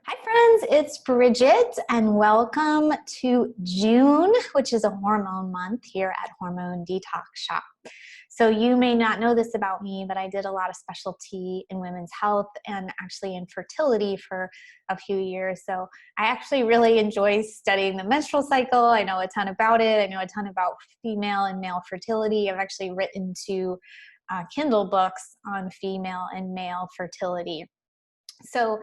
Hi friends, it's Bridget and welcome to June, which is a hormone month here at Hormone-Detox Shop. So you may not know this about me, but I did a lot of specialty in women's health and actually in fertility for a few years. So I actually really enjoy studying the menstrual cycle. I know a ton about it. I know a ton about female and male fertility. I've actually written two Kindle books on female and male fertility. So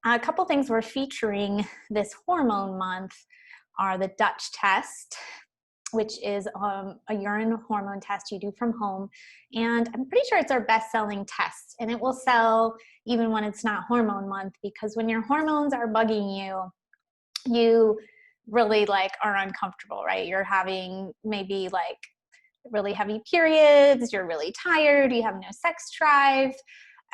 a couple things we're featuring this hormone month are the Dutch test, which is a urine hormone test you do from home. And I'm pretty sure it's our best-selling test. And it will sell even when it's not hormone month, because when your hormones are bugging you, you really are uncomfortable, right? You're having maybe really heavy periods, you're really tired, you have no sex drive,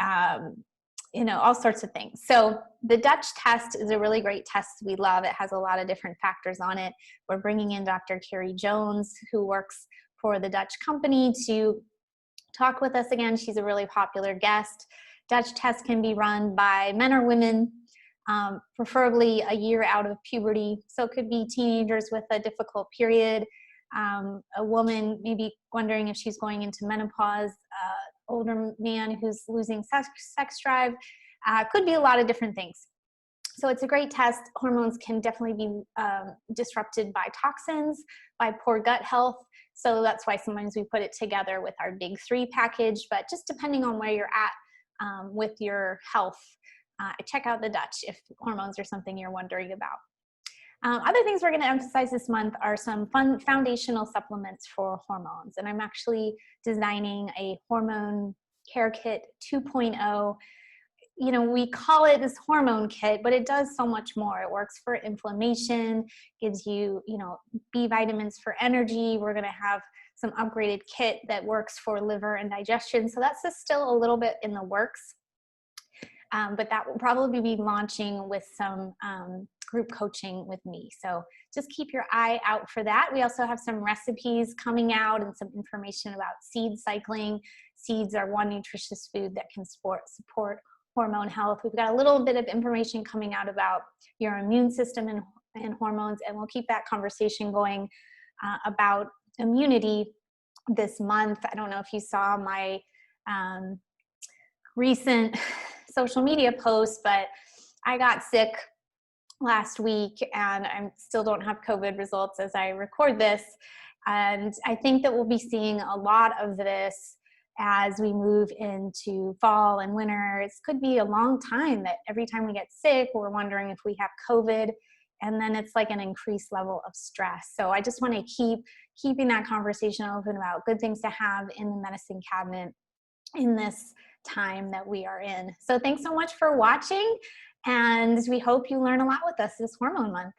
all sorts of things. So the Dutch test is a really great test. We love it. It has a lot of different factors on it. We're bringing in Dr. Carrie Jones, who works for the Dutch company, to talk with us again. She's a really popular guest. Dutch test can be run by men or women, preferably a year out of puberty. So it could be teenagers with a difficult period, a woman maybe wondering if she's going into menopause, older man who's losing sex drive. Could be a lot of different things. So it's a great test. Hormones can definitely be disrupted by toxins, by poor gut health. So that's why sometimes we put it together with our big 3 package, but just depending on where you're at with your health, check out the Dutch if hormones are something you're wondering about. Other things we're going to emphasize this month are some fun foundational supplements for hormones. And I'm actually designing a hormone care kit 2.0. We call it this hormone kit, but it does so much more. It works for inflammation, gives you, B vitamins for energy. We're going to have some upgraded kit that works for liver and digestion. So that's just still a little bit in the works. But that will probably be launching with some group coaching with me. So just keep your eye out for that. We also have some recipes coming out and some information about seed cycling. Seeds are one nutritious food that can support hormone health. We've got a little bit of information coming out about your immune system and hormones, and we'll keep that conversation going about immunity this month. I don't know if you saw my recent social media posts, but I got sick last week and I still don't have COVID results as I record this. And I think that we'll be seeing a lot of this as we move into fall and winter. It could be a long time that every time we get sick, we're wondering if we have COVID, and then it's like an increased level of stress. So I just want to keeping that conversation open about good things to have in the medicine cabinet in this time that we are in. So thanks so much for watching, and we hope you learn a lot with us this hormone month.